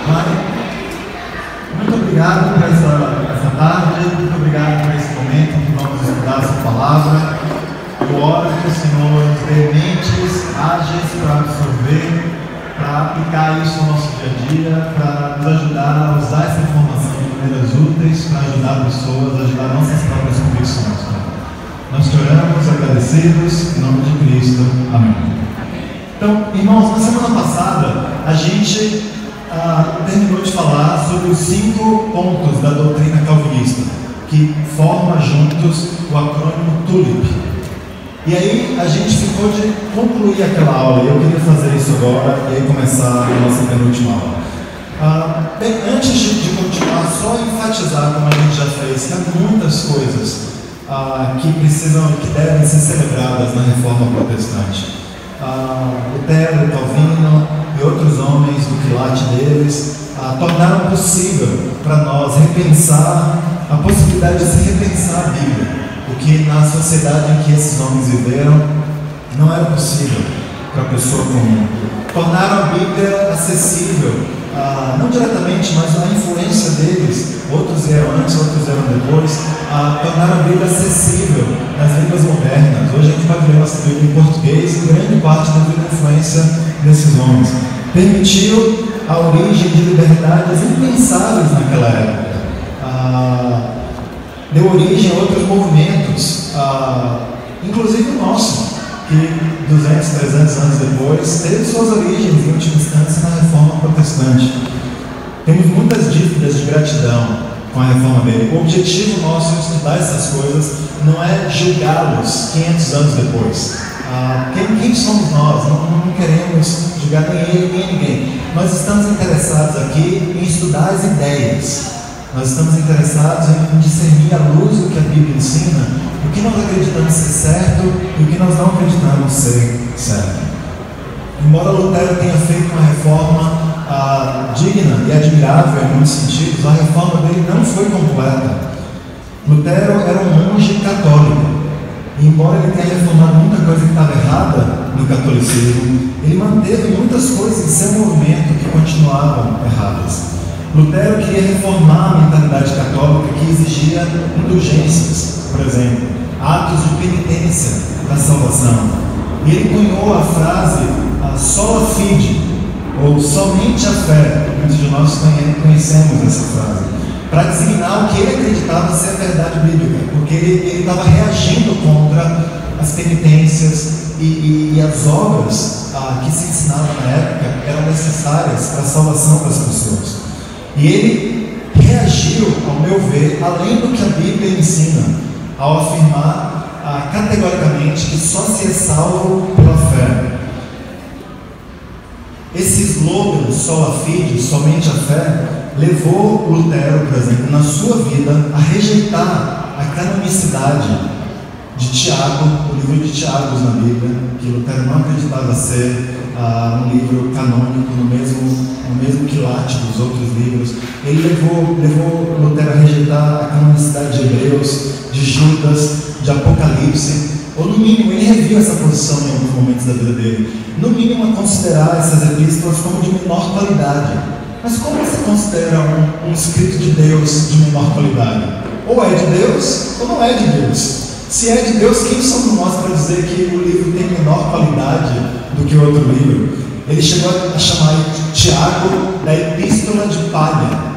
Pai, muito obrigado por essa tarde, muito obrigado por esse momento em que vamos estudar a sua palavra. Eu oro que o Senhor nos dê mentes ágeis para absorver, para aplicar isso no nosso dia a dia, para nos ajudar a usar essa informação de maneiras úteis, para ajudar pessoas, ajudar nossas próprias convicções. Nós te oramos agradecidos, em nome de Cristo. Amém. Então, irmãos, na semana passada, a gente terminou de falar sobre os 5 pontos da doutrina calvinista, que forma juntos o acrônimo TULIP. E aí a gente ficou de concluir aquela aula, e eu queria fazer isso agora, e aí começar a nossa penúltima aula. Antes de continuar, só enfatizar, como a gente já fez, que há muitas coisas que devem ser celebradas na Reforma Protestante. Lutero, Calvino e outros homens do quilate deles tornaram possível para nós repensar a possibilidade de se repensar a Bíblia, o que na sociedade em que esses homens viveram não era possível para a pessoa comum. Tornaram a Bíblia acessível, não diretamente, mas a influência deles, outros vieram antes, outros vieram depois, tornaram a Bíblia acessível nas línguas modernas. Hoje a gente pode ler nossa Bíblia em português, e grande parte da influência desses homens permitiu a origem de liberdades impensáveis naquela época. Deu origem a outros movimentos, inclusive o nosso, que 200, 300 anos depois teve suas origens em última instância na Reforma Protestante. Temos muitas dívidas de gratidão com a Reforma dele. O objetivo nosso de estudar essas coisas não é julgá-los 500 anos depois. Quem somos nós? Não queremos julgar nem ele nem ninguém. Nós estamos interessados aqui em estudar as ideias. Nós estamos interessados em discernir à luz do que a Bíblia ensina, o que nós acreditamos ser certo e o que nós não acreditamos ser certo. Embora Lutero tenha feito uma reforma digna e admirável em muitos sentidos, a reforma dele não foi completa. Lutero era um monge católico, e embora ele tenha reformado muita coisa que estava errada no catolicismo, ele manteve muitas coisas em seu movimento que continuavam erradas. Lutero queria reformar a mentalidade católica que exigia indulgências, por exemplo, atos de penitência da salvação. E ele cunhou a frase sola fide, ou somente a fé. Muitos de nós conhecemos essa frase, para designar o que ele acreditava ser a verdade bíblica, porque ele estava reagindo contra as penitências e as obras que se ensinavam na época eram necessárias para a salvação das pessoas. E ele reagiu, ao meu ver, além do que a Bíblia ensina, ao afirmar categoricamente que só se é salvo pela fé. Esse slogan, sola fide, somente a fé, levou Lutero, por exemplo, na sua vida, a rejeitar a canonicidade de Tiago, o livro de Tiago na Bíblia, que Lutero não acreditava ser um livro canônico no mesmo quilate dos outros livros. Ele levou Lutero a rejeitar a canonicidade de Hebreus, de Judas, de Apocalipse, ou no mínimo ele reviu essa posição em alguns momentos da vida dele, no mínimo a considerar essas epístolas como de menor qualidade. Mas como você considera um escrito de Deus de menor qualidade? Ou é de Deus ou não é de Deus. Se é de Deus, quem somos nós para dizer que o livro tem menor qualidade do que outro livro? Ele chegou a chamar Tiago da epístola de palha,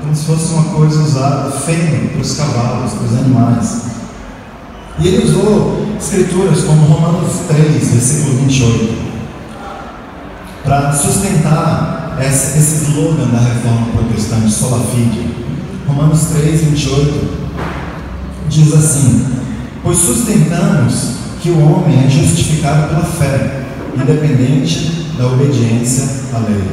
como se fosse uma coisa usada, feno para os cavalos, para os animais. E ele usou escrituras como Romanos 3, versículo 28, para sustentar esse slogan da Reforma Protestante, sola fide. Romanos 3, 28 diz assim: pois sustentamos que o homem é justificado pela fé, independente da obediência à lei.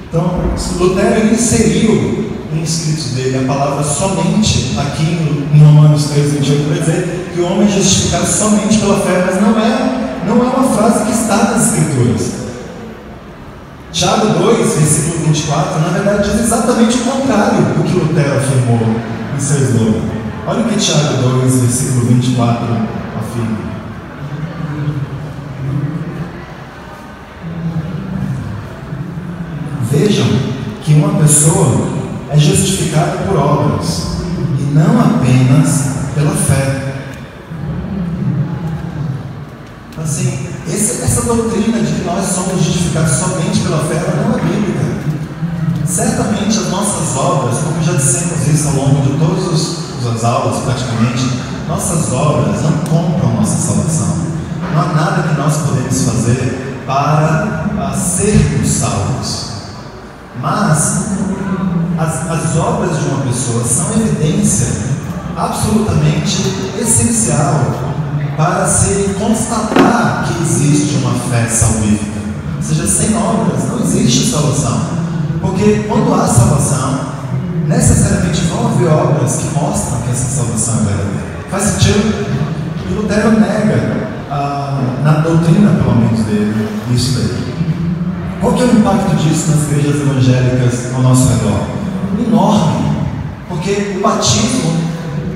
Então, Lutero inseriu em escritos dele a palavra somente aqui em Romanos 3, 28, para dizer que o homem é justificado somente pela fé, mas não é uma frase que está nas escrituras. Tiago 2, versículo 24, na verdade diz exatamente o contrário do que Lutero afirmou em seu slogan. Olha o que Tiago 2, versículo 24 afirma. vejam que uma pessoa é justificada por obras e não apenas pela fé. Assim, essa doutrina de que nós somos justificados somente pela fé, ela não é bíblica. Certamente as nossas obras, como já dissemos isso ao longo de todas as aulas praticamente, nossas obras não compram nossa salvação. Não há nada que nós podemos fazer para sermos salvos. Mas as obras de uma pessoa são evidência absolutamente essencial para se constatar que existe uma fé salvífica. Ou seja, sem obras não existe salvação. Porque quando há salvação, necessariamente vão haver obras que mostram que essa salvação é verdadeira. Faz sentido? E Lutero nega, na doutrina pelo menos dele, isso daí. Qual que é o impacto disso nas igrejas evangélicas ao nosso redor? Enorme. Porque o batismo,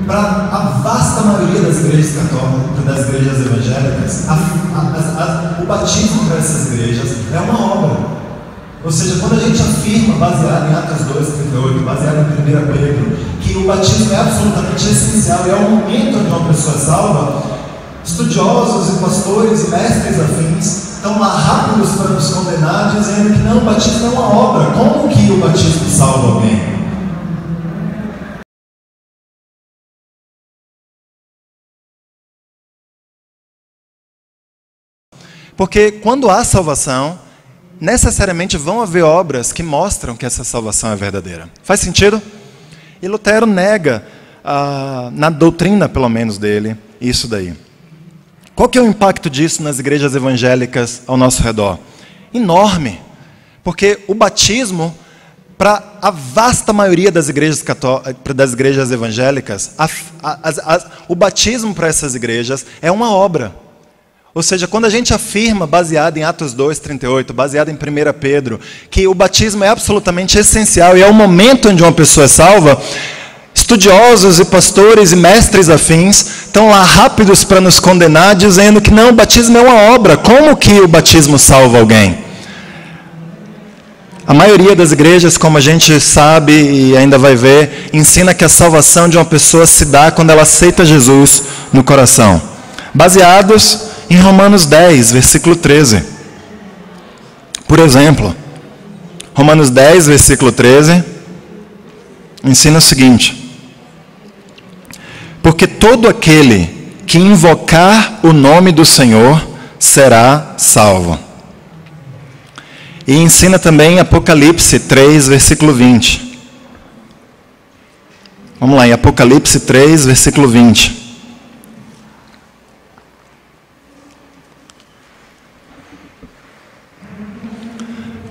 para a vasta maioria das igrejas católicas, das igrejas evangélicas, o batismo para essas igrejas é uma obra. Ou seja, quando a gente afirma, baseado em Atos 2:38, baseado em 1 Pedro, que o batismo é absolutamente essencial e é o momento onde uma pessoa é salva, estudiosos e pastores e mestres afins estão lá rápidos para nos condenar, dizendo que não, o batismo é uma obra. Como que o batismo salva alguém? Porque quando há salvação, necessariamente vão haver obras que mostram que essa salvação é verdadeira. Faz sentido? E Lutero nega, na doutrina pelo menos dele, isso daí. Qual que é o impacto disso nas igrejas evangélicas ao nosso redor? Enorme. Porque o batismo, para a vasta maioria das igrejas evangélicas, o batismo para essas igrejas é uma obra. Ou seja, quando a gente afirma, baseado em Atos 2:38, baseado em 1 Pedro, que o batismo é absolutamente essencial e é o momento onde uma pessoa é salva, estudiosos e pastores e mestres afins estão lá rápidos para nos condenar, dizendo que não, o batismo é uma obra. Como que o batismo salva alguém? A maioria das igrejas, como a gente sabe e ainda vai ver, ensina que a salvação de uma pessoa se dá quando ela aceita Jesus no coração. Baseados em Romanos 10, versículo 13. Por exemplo, Romanos 10, versículo 13, ensina o seguinte: porque todo aquele que invocar o nome do Senhor será salvo. E ensina também Apocalipse 3, versículo 20. Vamos lá, em Apocalipse 3, versículo 20.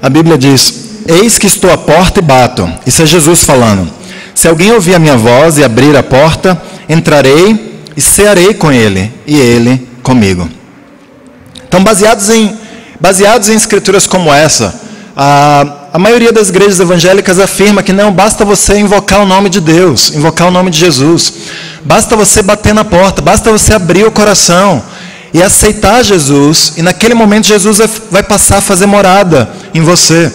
A Bíblia diz: eis que estou à porta e bato. Isso é Jesus falando. Se alguém ouvir a minha voz e abrir a porta, entrarei e cearei com ele, e ele comigo. Então, baseados em escrituras como essa, a maioria das igrejas evangélicas afirma que não basta você invocar o nome de Deus, invocar o nome de Jesus. Basta você bater na porta, basta você abrir o coração e aceitar Jesus, e naquele momento Jesus vai passar a fazer morada em você.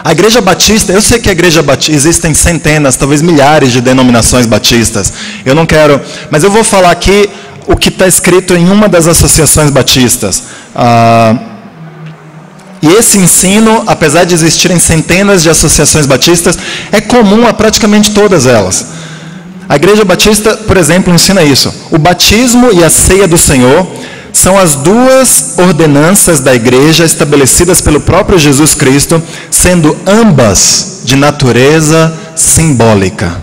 A igreja batista, eu sei que a igreja batista, existem centenas, talvez milhares de denominações batistas. Eu não quero, mas eu vou falar aqui o que está escrito em uma das associações batistas. E esse ensino, apesar de existirem centenas de associações batistas, é comum a praticamente todas elas. A igreja batista, por exemplo, ensina isso. O batismo e a ceia do Senhor são as duas ordenanças da igreja estabelecidas pelo próprio Jesus Cristo, sendo ambas de natureza simbólica.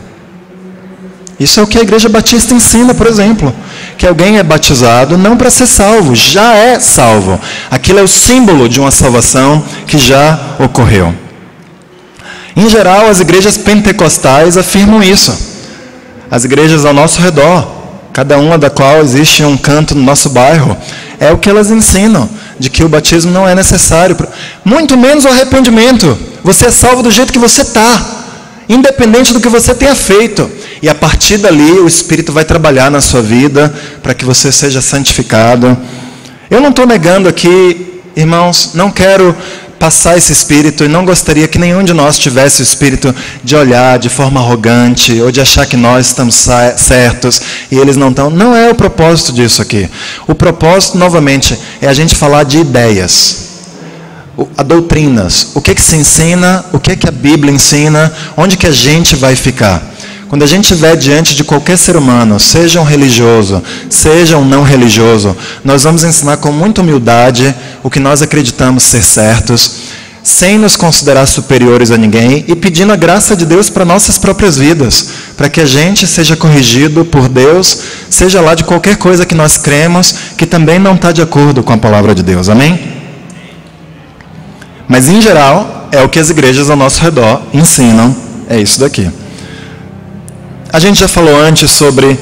Isso é o que a igreja batista ensina, por exemplo. Que alguém é batizado não para ser salvo, já é salvo. Aquilo é o símbolo de uma salvação que já ocorreu. Em geral, as igrejas pentecostais afirmam isso. As igrejas ao nosso redor, cada uma da qual existe um canto no nosso bairro, é o que elas ensinam, de que o batismo não é necessário, muito menos o arrependimento. Você é salvo do jeito que você está, independente do que você tenha feito. E a partir dali o Espírito vai trabalhar na sua vida para que você seja santificado. Eu não estou negando aqui, irmãos, não quero passar esse espírito e não gostaria que nenhum de nós tivesse o espírito de olhar de forma arrogante ou de achar que nós estamos certos e eles não estão. Não é o propósito disso aqui. O propósito, novamente, é a gente falar de ideias, a doutrinas, o que se ensina, o que a Bíblia ensina, onde que a gente vai ficar. Quando a gente estiver diante de qualquer ser humano, seja um religioso, seja um não religioso, nós vamos ensinar com muita humildade o que nós acreditamos ser certos, sem nos considerar superiores a ninguém e pedindo a graça de Deus para nossas próprias vidas, para que a gente seja corrigido por Deus, seja lá de qualquer coisa que nós cremos, que também não está de acordo com a palavra de Deus. Amém? Mas, em geral, é o que as igrejas ao nosso redor ensinam, é isso daqui. A gente já falou antes sobre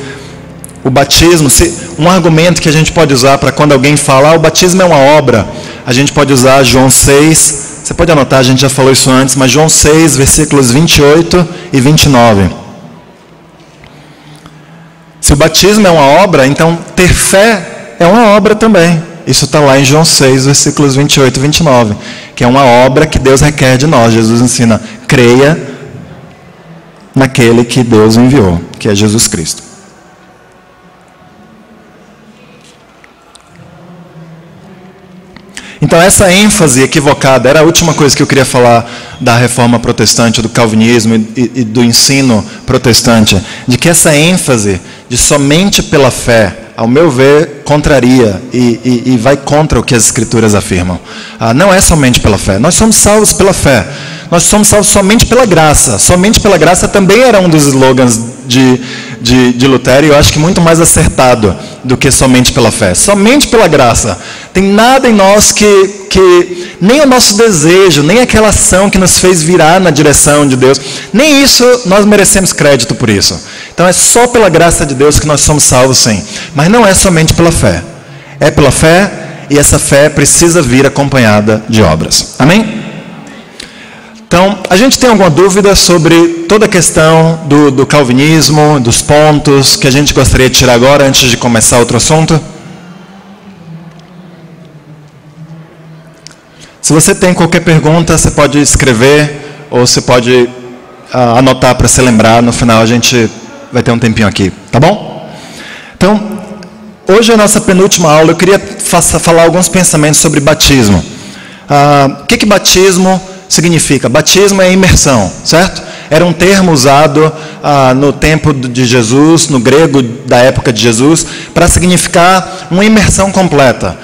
o batismo, um argumento que a gente pode usar para quando alguém fala, o batismo é uma obra, a gente pode usar João 6, você pode anotar, a gente já falou isso antes, mas João 6, versículos 28 e 29. Se o batismo é uma obra, então ter fé é uma obra também. Isso está lá em João 6, versículos 28 e 29, que é uma obra que Deus requer de nós. Jesus ensina, creia naquele que Deus enviou, que é Jesus Cristo. Então essa ênfase equivocada, era a última coisa que eu queria falar da reforma protestante, do calvinismo e do ensino protestante, de que essa ênfase de somente pela fé, ao meu ver, contraria e vai contra o que as Escrituras afirmam. Não é somente pela fé, nós somos salvos pela fé. Nós somos salvos somente pela graça. Somente pela graça também era um dos slogans de Lutero, e eu acho que muito mais acertado do que somente pela fé. Somente pela graça. Tem nada em nós que nem o nosso desejo, nem aquela ação que nos fez virar na direção de Deus, nem isso nós merecemos crédito por isso. Então é só pela graça de Deus que nós somos salvos, sim. Mas não é somente pela fé. É pela fé, e essa fé precisa vir acompanhada de obras. Amém? Então, a gente tem alguma dúvida sobre toda a questão do calvinismo, dos pontos, que a gente gostaria de tirar agora, antes de começar outro assunto? Se você tem qualquer pergunta, você pode escrever, ou você pode anotar para se lembrar. No final a gente vai ter um tempinho aqui, tá bom? Então, hoje é a nossa penúltima aula. Eu queria falar alguns pensamentos sobre batismo. O que batismo significa? Batismo é imersão, certo? Era um termo usado no tempo de Jesus, no grego da época de Jesus, para significar uma imersão completa.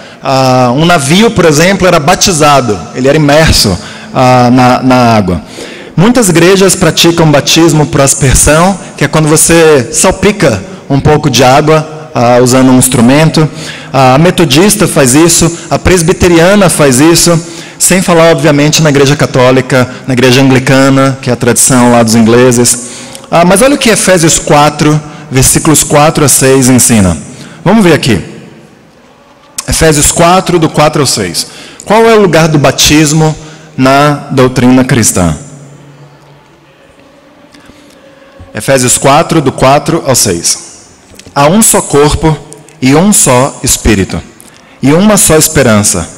Um navio, por exemplo, era batizado, ele era imerso na água. Muitas igrejas praticam batismo por aspersão, que é quando você salpica um pouco de água usando um instrumento. A metodista faz isso, a presbiteriana faz isso, sem falar, obviamente, na igreja católica, na igreja anglicana, que é a tradição lá dos ingleses. Mas olha o que Efésios 4, versículos 4 a 6 ensina. Vamos ver aqui. Efésios 4, do 4 ao 6. Qual é o lugar do batismo na doutrina cristã? Efésios 4, do 4 ao 6. Há um só corpo e um só Espírito, e uma só esperança,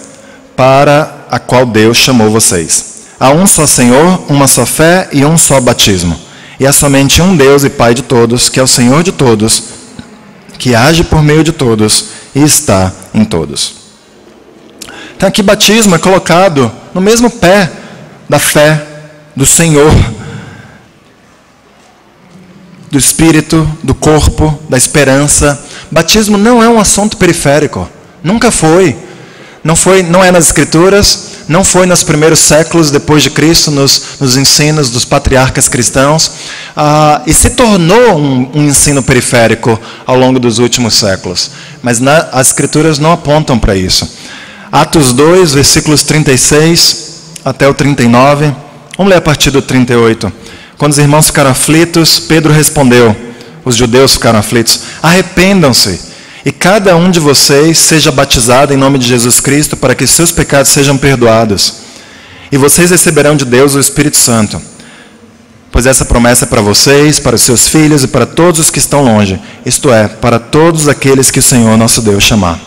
para a qual Deus chamou vocês. Há um só Senhor, uma só fé e um só batismo. E há somente um Deus e Pai de todos, que é o Senhor de todos, que age por meio de todos e está em todos. Então aqui batismo é colocado no mesmo pé da fé, do Senhor, do Espírito, do corpo, da esperança. Batismo não é um assunto periférico. Nunca foi. Não é nas Escrituras, não foi nos primeiros séculos depois de Cristo, nos ensinos dos patriarcas cristãos, e se tornou um ensino periférico ao longo dos últimos séculos. Mas as Escrituras não apontam para isso. Atos 2, versículos 36 até o 39. Vamos ler a partir do 38. Quando os irmãos ficaram aflitos, Pedro respondeu, os judeus ficaram aflitos, arrependam-se, e cada um de vocês seja batizado em nome de Jesus Cristo, para que seus pecados sejam perdoados. E vocês receberão de Deus o Espírito Santo. Pois essa promessa é para vocês, para os seus filhos e para todos os que estão longe. Isto é, para todos aqueles que o Senhor nosso Deus chamar.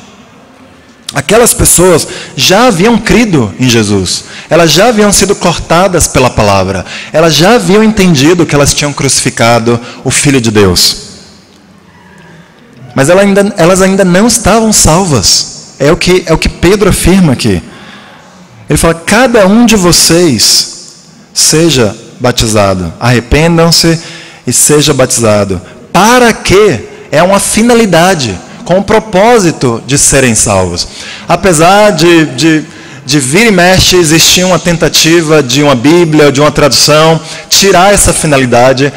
Aquelas pessoas já haviam crido em Jesus. Elas já haviam sido cortadas pela palavra. Elas já haviam entendido que elas tinham crucificado o Filho de Deus. Mas elas ainda não estavam salvas. É o que Pedro afirma aqui. Ele fala: cada um de vocês seja batizado. Arrependam-se e seja batizado. Para que? É uma finalidade, com o propósito de serem salvos. Apesar de vira e mexe existir uma tentativa de uma Bíblia, de uma tradução, tirar essa finalidade,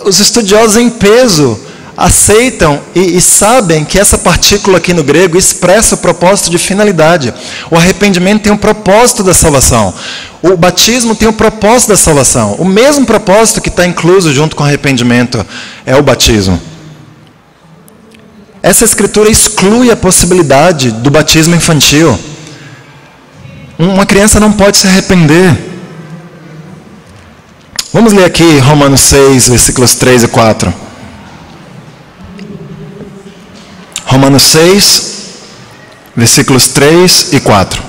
os estudiosos em peso aceitam e sabem que essa partícula aqui no grego expressa o propósito de finalidade. O arrependimento tem um propósito da salvação. O batismo tem um propósito da salvação. O mesmo propósito que está incluso junto com o arrependimento é o batismo. Essa escritura exclui a possibilidade do batismo infantil. Uma criança não pode se arrepender. Vamos ler aqui Romanos 6, versículos 3 e 4. Romanos 6, versículos 3 e 4.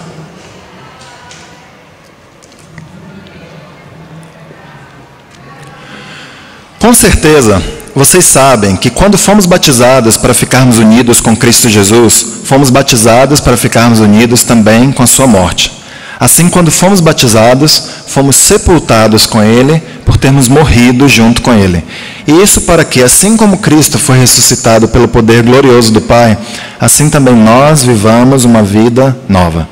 Com certeza, vocês sabem que quando fomos batizados para ficarmos unidos com Cristo Jesus, fomos batizados para ficarmos unidos também com a sua morte. Assim, quando fomos batizados, fomos sepultados com Ele por termos morrido junto com Ele. E isso para que, assim como Cristo foi ressuscitado pelo poder glorioso do Pai, assim também nós vivamos uma vida nova.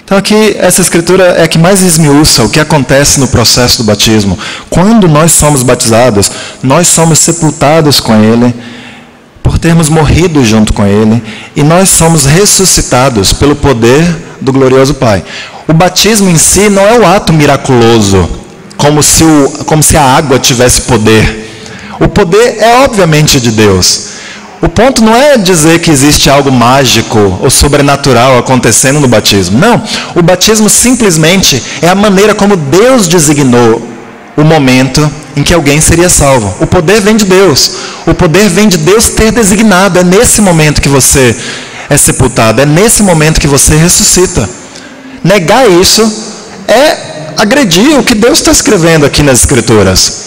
Então aqui, essa escritura é a que mais esmiuça o que acontece no processo do batismo. Quando nós somos batizados, nós somos sepultados com Ele, por termos morrido junto com Ele, e nós somos ressuscitados pelo poder do glorioso Pai. O batismo em si não é um ato miraculoso, como se a água tivesse poder. O poder é obviamente de Deus. O ponto não é dizer que existe algo mágico ou sobrenatural acontecendo no batismo. Não, o batismo simplesmente é a maneira como Deus designou o momento em que alguém seria salvo. O poder vem de Deus. O poder vem de Deus ter designado. É nesse momento que você é sepultado. É nesse momento que você ressuscita. Negar isso é agredir o que Deus está escrevendo aqui nas Escrituras.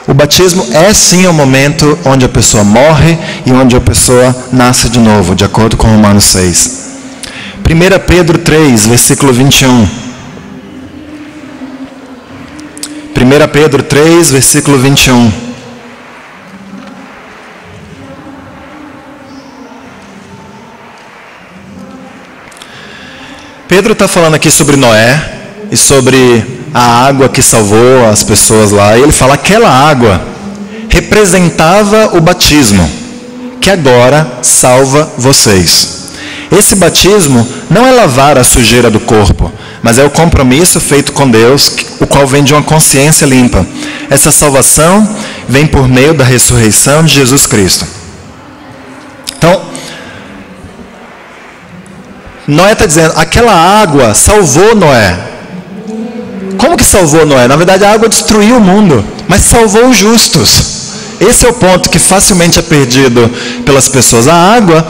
O batismo é sim o momento onde a pessoa morre e onde a pessoa nasce de novo, de acordo com Romanos 6. 1 Pedro 3, versículo 21. 1 Pedro 3, versículo 21. Pedro está falando aqui sobre Noé e sobre a água que salvou as pessoas lá. E ele fala: aquela água representava o batismo, que agora salva vocês. Esse batismo não é lavar a sujeira do corpo, mas é o compromisso feito com Deus, o qual vem de uma consciência limpa. Essa salvação vem por meio da ressurreição de Jesus Cristo. Então, Noé está dizendo: aquela água salvou Noé. Como que salvou Noé? Na verdade, a água destruiu o mundo, mas salvou os justos. Esse é o ponto que facilmente é perdido pelas pessoas. A água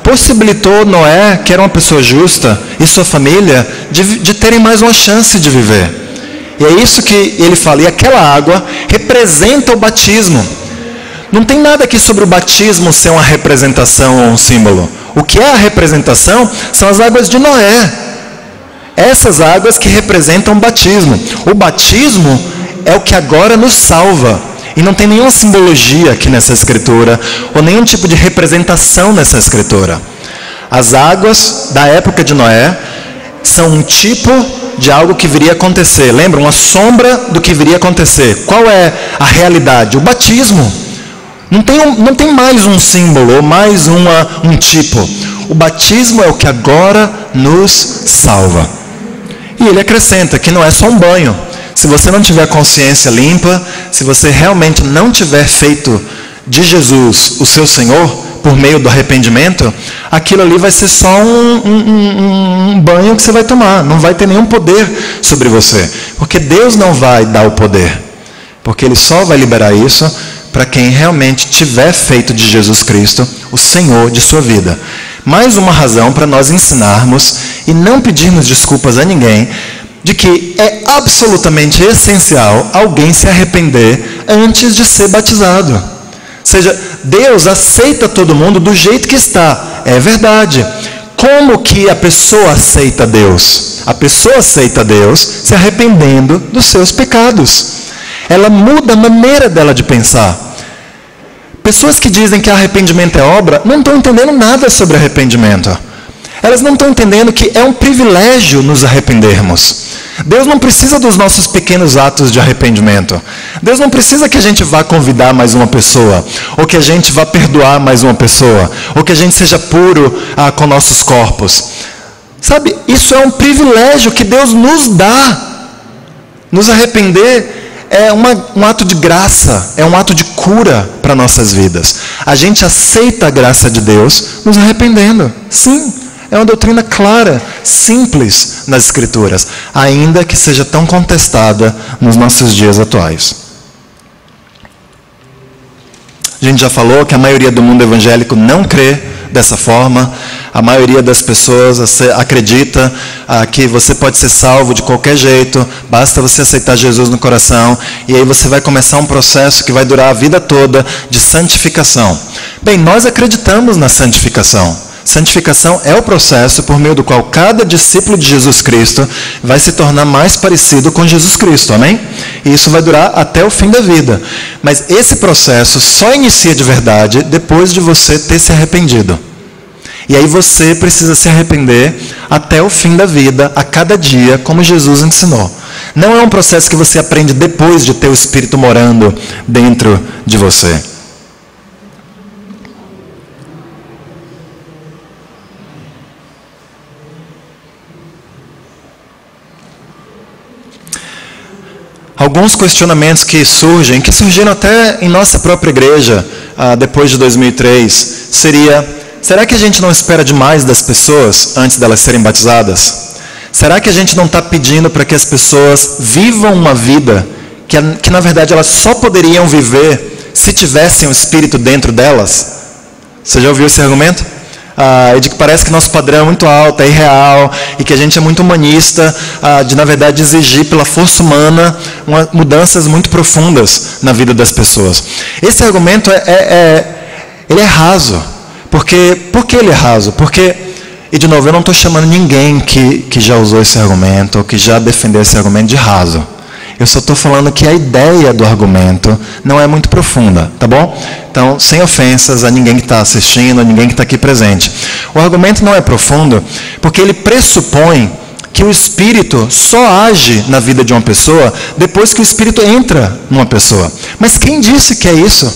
possibilitou Noé, que era uma pessoa justa, e sua família, de terem mais uma chance de viver. E é isso que ele fala. E aquela água representa o batismo. Não tem nada aqui sobre o batismo ser uma representação ou um símbolo. O que é a representação são as águas de Noé. Essas águas que representam o batismo. O batismo é o que agora nos salva. E não tem nenhuma simbologia aqui nessa escritura, ou nenhum tipo de representação nessa escritura. As águas da época de Noé são um tipo de algo que viria a acontecer. Lembra? Uma sombra do que viria a acontecer. Qual é a realidade? O batismo. Não tem mais um símbolo, ou mais um tipo. O batismo é o que agora nos salva. E ele acrescenta que não é só um banho. Se você não tiver consciência limpa, se você realmente não tiver feito de Jesus o seu Senhor, por meio do arrependimento, aquilo ali vai ser só um banho que você vai tomar. Não vai ter nenhum poder sobre você. Porque Deus não vai dar o poder. Porque Ele só vai liberar isso para quem realmente tiver feito de Jesus Cristo o Senhor de sua vida. Mais uma razão para nós ensinarmos e não pedirmos desculpas a ninguém de que é absolutamente essencial alguém se arrepender antes de ser batizado. Ou seja, Deus aceita todo mundo do jeito que está. É verdade. Como que a pessoa aceita Deus? A pessoa aceita Deus se arrependendo dos seus pecados. Ela muda a maneira dela de pensar. Pessoas que dizem que arrependimento é obra, não estão entendendo nada sobre arrependimento. Elas não estão entendendo que é um privilégio nos arrependermos. Deus não precisa dos nossos pequenos atos de arrependimento. Deus não precisa que a gente vá convidar mais uma pessoa, ou que a gente vá perdoar mais uma pessoa, ou que a gente seja puro com nossos corpos. Sabe, isso é um privilégio que Deus nos dá. Nos arrepender é um ato de graça, é um ato de cura para nossas vidas. A gente aceita a graça de Deus nos arrependendo. Sim. É uma doutrina clara, simples nas Escrituras, ainda que seja tão contestada nos nossos dias atuais. A gente já falou que a maioria do mundo evangélico não crê dessa forma. A maioria das pessoas acredita que você pode ser salvo de qualquer jeito, basta você aceitar Jesus no coração, e aí você vai começar um processo que vai durar a vida toda de santificação. Bem, nós acreditamos na santificação. Santificação é o processo por meio do qual cada discípulo de Jesus Cristo vai se tornar mais parecido com Jesus Cristo, amém? E isso vai durar até o fim da vida. Mas esse processo só inicia de verdade depois de você ter se arrependido. E aí você precisa se arrepender até o fim da vida, a cada dia, como Jesus ensinou. Não é um processo que você aprende depois de ter o Espírito morando dentro de você. Alguns questionamentos que surgiram até em nossa própria igreja, depois de 2003, será que a gente não espera demais das pessoas antes delas serem batizadas? Será que a gente não está pedindo para que as pessoas vivam uma vida que na verdade elas só poderiam viver se tivessem o Espírito dentro delas? Você já ouviu esse argumento? De que parece que nosso padrão é muito alto, é irreal, e que a gente é muito humanista, de na verdade exigir pela força humana mudanças muito profundas na vida das pessoas. Esse argumento ele é raso. Por que ele é raso? Porque, e de novo, eu não estou chamando ninguém que já usou esse argumento, ou que já defendeu esse argumento de raso. Eu só estou falando que a ideia do argumento não é muito profunda, tá bom? Então, sem ofensas a ninguém que está assistindo, a ninguém que está aqui presente. O argumento não é profundo porque ele pressupõe que o Espírito só age na vida de uma pessoa depois que o Espírito entra numa pessoa. Mas quem disse que é isso?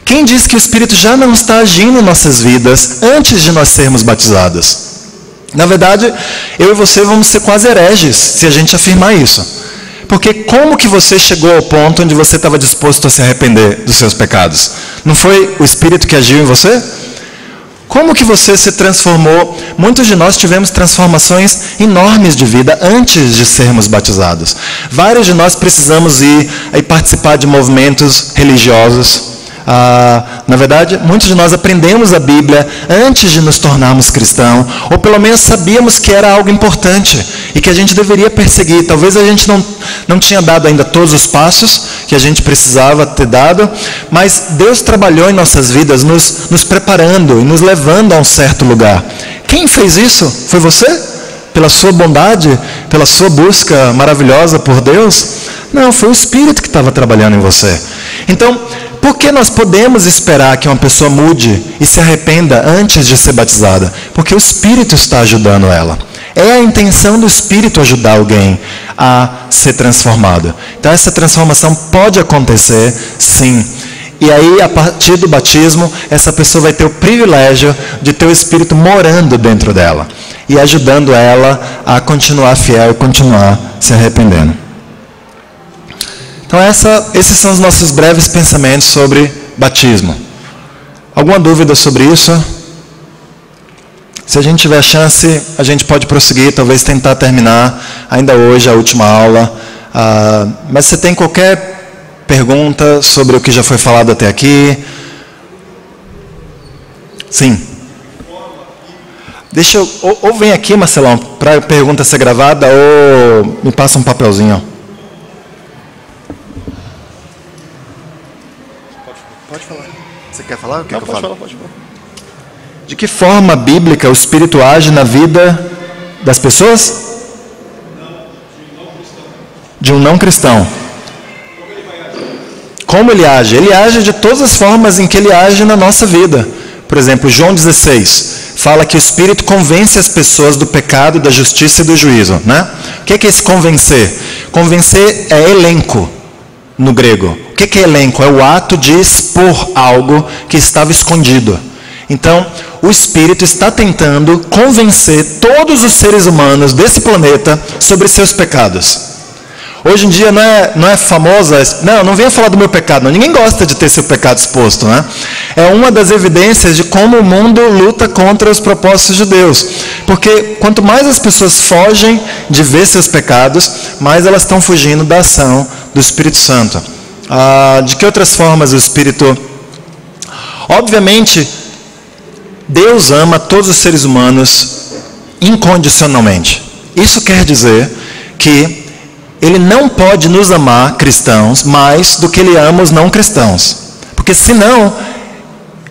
Quem disse que o Espírito já não está agindo em nossas vidas antes de nós sermos batizados? Na verdade, eu e você vamos ser quase hereges se a gente afirmar isso. Porque como que você chegou ao ponto onde você estava disposto a se arrepender dos seus pecados? Não foi o Espírito que agiu em você? Como que você se transformou? Muitos de nós tivemos transformações enormes de vida antes de sermos batizados. Vários de nós precisamos ir participar de movimentos religiosos. Na verdade, muitos de nós aprendemos a Bíblia antes de nos tornarmos cristãos, ou pelo menos sabíamos que era algo importante e que a gente deveria perseguir. Talvez a gente não tinha dado ainda todos os passos que a gente precisava ter dado, mas Deus trabalhou em nossas vidas nos preparando e nos levando a um certo lugar. Quem fez isso? Foi você? Pela sua bondade? Pela sua busca maravilhosa por Deus? Não, foi o Espírito que estava trabalhando em você. Então, por que nós podemos esperar que uma pessoa mude e se arrependa antes de ser batizada? Porque o Espírito está ajudando ela. É a intenção do Espírito ajudar alguém a ser transformado. Então essa transformação pode acontecer, sim. E aí, a partir do batismo, essa pessoa vai ter o privilégio de ter o Espírito morando dentro dela e ajudando ela a continuar fiel e continuar se arrependendo. Então esses são os nossos breves pensamentos sobre batismo. Alguma dúvida sobre isso? Se a gente tiver chance, a gente pode prosseguir, talvez tentar terminar ainda hoje a última aula. Mas se tem qualquer pergunta sobre o que já foi falado até aqui? Sim. Deixa eu... Ou vem aqui, Marcelão, para a pergunta ser gravada, ou me passa um papelzinho. Pode falar. Você quer falar? Não, pode falar. De que forma bíblica o Espírito age na vida das pessoas? De um não cristão. Como ele age? Ele age de todas as formas em que ele age na nossa vida. Por exemplo, João 16 fala que o Espírito convence as pessoas do pecado, da justiça e do juízo, né? O que é esse convencer? Convencer é elenco no grego. O que é elenco? É o ato de expor algo que estava escondido. Então, o Espírito está tentando convencer todos os seres humanos desse planeta sobre seus pecados. Hoje em dia não é famosa, não venha falar do meu pecado, não. Ninguém gosta de ter seu pecado exposto, né? É uma das evidências de como o mundo luta contra os propósitos de Deus. Porque quanto mais as pessoas fogem de ver seus pecados, mais elas estão fugindo da ação do Espírito Santo. De que outras formas o Espírito... Obviamente, Deus ama todos os seres humanos incondicionalmente. Isso quer dizer que Ele não pode nos amar, cristãos, mais do que Ele ama os não cristãos. Porque senão,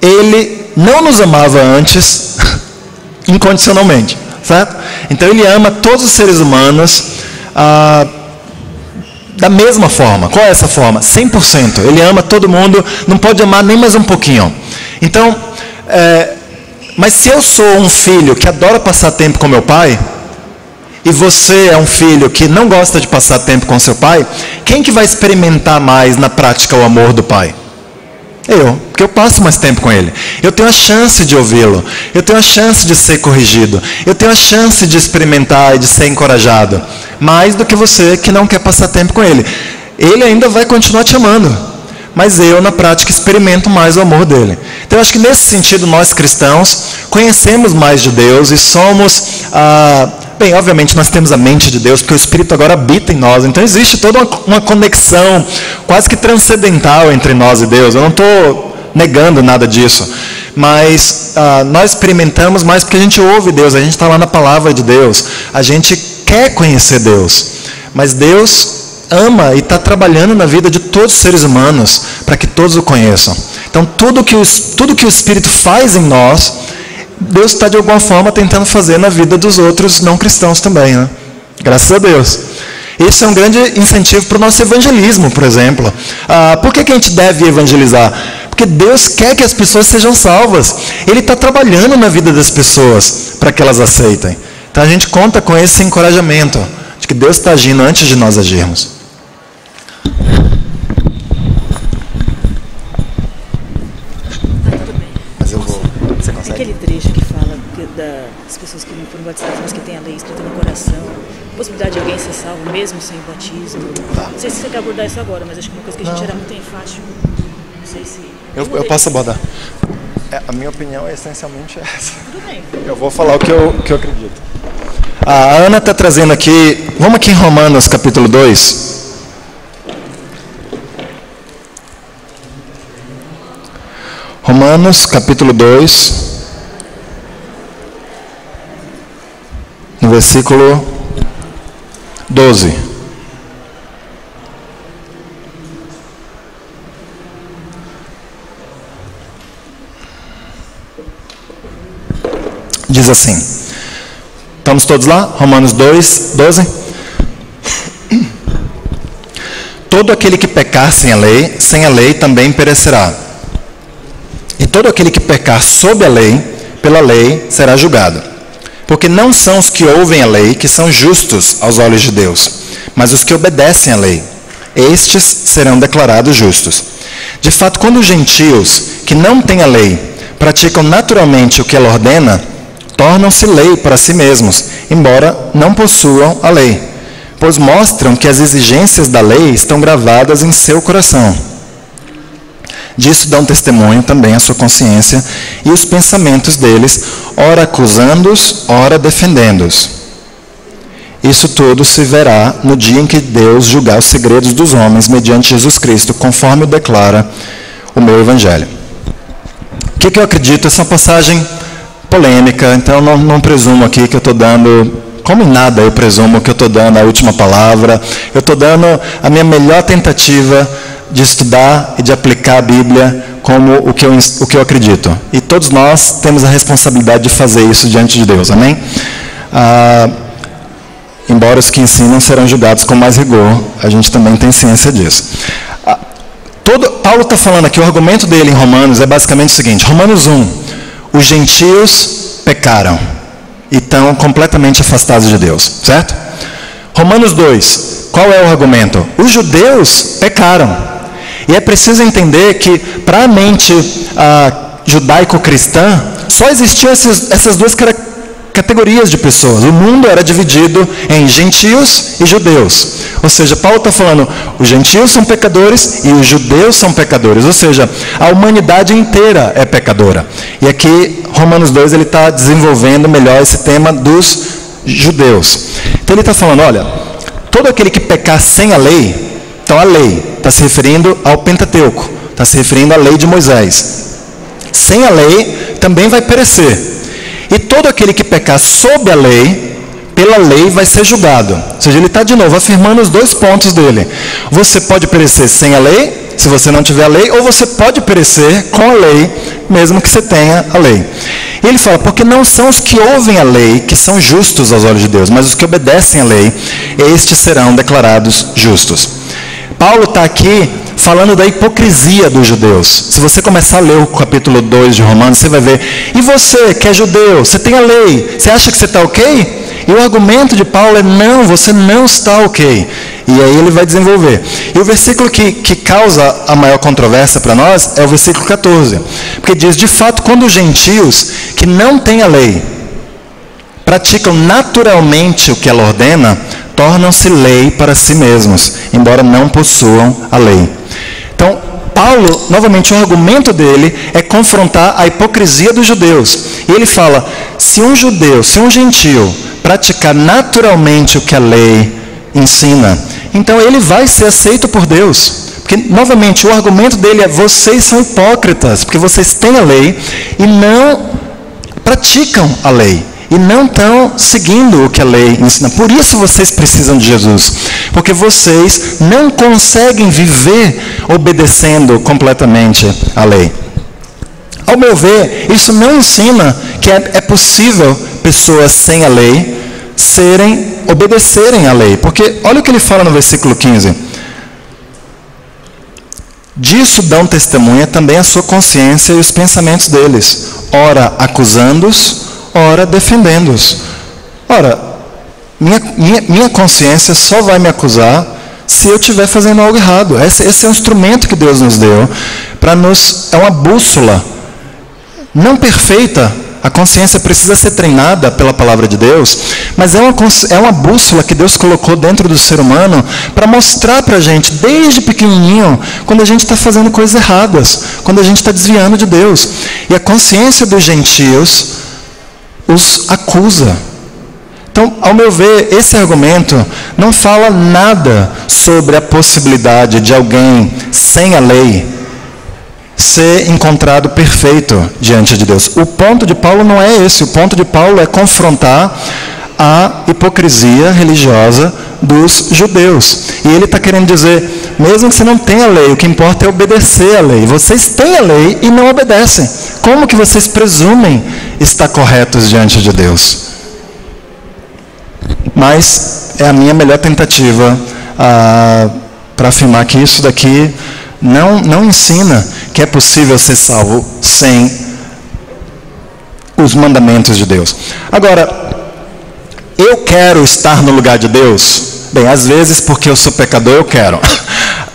Ele não nos amava antes, incondicionalmente. Certo? Então Ele ama todos os seres humanos da mesma forma. Qual é essa forma? 100%. Ele ama todo mundo, não pode amar nem mais um pouquinho. Então, mas se eu sou um filho que adora passar tempo com meu pai... e você é um filho que não gosta de passar tempo com seu pai, quem que vai experimentar mais na prática o amor do pai? Eu, porque eu passo mais tempo com ele. Eu tenho a chance de ouvi-lo. Eu tenho a chance de ser corrigido. Eu tenho a chance de experimentar e de ser encorajado. Mais do que você que não quer passar tempo com ele. Ele ainda vai continuar te amando. Mas eu, na prática, experimento mais o amor dele. Então, eu acho que nesse sentido, nós cristãos conhecemos mais de Deus e somos... Bem, obviamente nós temos a mente de Deus, porque o Espírito agora habita em nós. Então existe toda uma conexão quase que transcendental entre nós e Deus. Eu não estou negando nada disso. Mas nós experimentamos mais porque a gente ouve Deus, a gente está lá na palavra de Deus. A gente quer conhecer Deus. Mas Deus ama e está trabalhando na vida de todos os seres humanos para que todos o conheçam. Então tudo que o Espírito faz em nós... Deus está de alguma forma tentando fazer na vida dos outros não cristãos também, né? Graças a Deus. Isso é um grande incentivo para o nosso evangelismo, por exemplo. Por que a gente deve evangelizar? Porque Deus quer que as pessoas sejam salvas. Ele está trabalhando na vida das pessoas para que elas aceitem. Então a gente conta com esse encorajamento de que Deus está agindo antes de nós agirmos. Aquele trecho que fala das pessoas que não foram batizadas, mas que tem a lei escrita no coração, a possibilidade de alguém ser salvo mesmo sem o batismo. Não sei se você quer abordar isso agora, mas acho que uma coisa que a gente era muito enfático. Não sei se... Eu posso abordar. A minha opinião é essencialmente essa. Tudo bem. Eu vou falar o que eu acredito. A Ana está trazendo aqui... Vamos aqui em Romanos capítulo 2. Romanos capítulo 2... no versículo 12. Diz assim. Estamos todos lá? Romanos 2, 12. Todo aquele que pecar sem a lei também perecerá. E todo aquele que pecar sob a lei, pela lei, será julgado. Porque não são os que ouvem a lei que são justos aos olhos de Deus, mas os que obedecem à lei. Estes serão declarados justos. De fato, quando os gentios, que não têm a lei, praticam naturalmente o que ela ordena, tornam-se lei para si mesmos, embora não possuam a lei, pois mostram que as exigências da lei estão gravadas em seu coração. Disso dão testemunho também a sua consciência e os pensamentos deles, ora acusando-os, ora defendendo-os. Isso tudo se verá no dia em que Deus julgar os segredos dos homens mediante Jesus Cristo, conforme declara o meu Evangelho. O que eu acredito? Essa é uma passagem polêmica, então não presumo aqui que eu estou dando, como em nada eu presumo que eu estou dando a última palavra. Eu estou dando a minha melhor tentativa de estudar e de aplicar a Bíblia como o que eu acredito. E todos nós temos a responsabilidade de fazer isso diante de Deus, amém? Embora os que ensinam serão julgados com mais rigor, a gente também tem ciência disso. Paulo está falando aqui, o argumento dele em Romanos é basicamente o seguinte: Romanos 1, os gentios pecaram e estão completamente afastados de Deus, certo? Romanos 2, qual é o argumento? Os judeus pecaram. E é preciso entender que para a mente judaico-cristã só existiam essas duas categorias de pessoas. O mundo era dividido em gentios e judeus. Ou seja, Paulo está falando, os gentios são pecadores e os judeus são pecadores. Ou seja, a humanidade inteira é pecadora. E aqui, Romanos 2, ele está desenvolvendo melhor esse tema dos judeus. Então ele está falando, olha, todo aquele que pecar sem a lei, então a lei está se referindo ao Pentateuco, está se referindo à lei de Moisés. Sem a lei, também vai perecer. E todo aquele que pecar sob a lei, pela lei vai ser julgado. Ou seja, ele está de novo afirmando os dois pontos dele. Você pode perecer sem a lei, se você não tiver a lei, ou você pode perecer com a lei, mesmo que você tenha a lei. E ele fala, porque não são os que ouvem a lei que são justos aos olhos de Deus, mas os que obedecem a lei, estes serão declarados justos. Paulo está aqui falando da hipocrisia dos judeus. Se você começar a ler o capítulo 2 de Romanos, você vai ver, e você que é judeu, você tem a lei, você acha que você está ok? E o argumento de Paulo é, não, você não está ok. E aí ele vai desenvolver. E o versículo que causa a maior controvérsia para nós é o versículo 14. Porque diz, de fato, quando os gentios que não têm a lei praticam naturalmente o que ela ordena, tornam-se lei para si mesmos, embora não possuam a lei. Então, Paulo, novamente, o argumento dele é confrontar a hipocrisia dos judeus. E ele fala, se um judeu, se um gentio praticar naturalmente o que a lei ensina, então ele vai ser aceito por Deus. Porque, novamente, o argumento dele é, vocês são hipócritas, porque vocês têm a lei e não praticam a lei. E não estão seguindo o que a lei ensina. Por isso vocês precisam de Jesus. Porque vocês não conseguem viver obedecendo completamente a lei. Ao meu ver, isso não ensina que é possível pessoas sem a lei obedecerem à lei. Porque olha o que ele fala no versículo 15. Disso dão testemunha também a sua consciência e os pensamentos deles, ora acusando-os, ora defendendo-os. Ora, minha consciência só vai me acusar se eu estiver fazendo algo errado. Esse é um instrumento que Deus nos deu para é uma bússola não perfeita. A consciência precisa ser treinada pela palavra de Deus, mas é uma bússola que Deus colocou dentro do ser humano para mostrar para a gente, desde pequenininho, quando a gente está fazendo coisas erradas, quando a gente está desviando de Deus. E a consciência dos gentios os acusa. Então, ao meu ver, esse argumento não fala nada sobre a possibilidade de alguém sem a lei ser encontrado perfeito diante de Deus. O ponto de Paulo não é esse. O ponto de Paulo é confrontar a hipocrisia religiosa dos judeus. E ele está querendo dizer, mesmo que você não tenha a lei, o que importa é obedecer a lei. Vocês têm a lei e não obedecem. Como que vocês presumem estar corretos diante de Deus? Mas é a minha melhor tentativa para afirmar que isso daqui não ensina que é possível ser salvo sem os mandamentos de Deus. Agora, eu quero estar no lugar de Deus? Bem, às vezes porque eu sou pecador eu quero.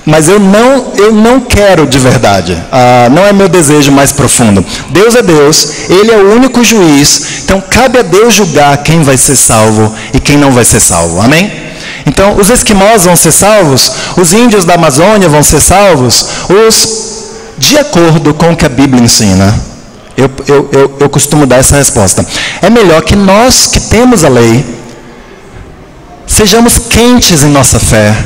Mas eu não quero de verdade. Não é meu desejo mais profundo. Deus é Deus, Ele é o único juiz. Então cabe a Deus julgar quem vai ser salvo e quem não vai ser salvo. Amém? Então os esquimós vão ser salvos, os índios da Amazônia vão ser salvos, de acordo com o que a Bíblia ensina. Eu costumo dar essa resposta. É melhor que nós que temos a lei sejamos quentes em nossa fé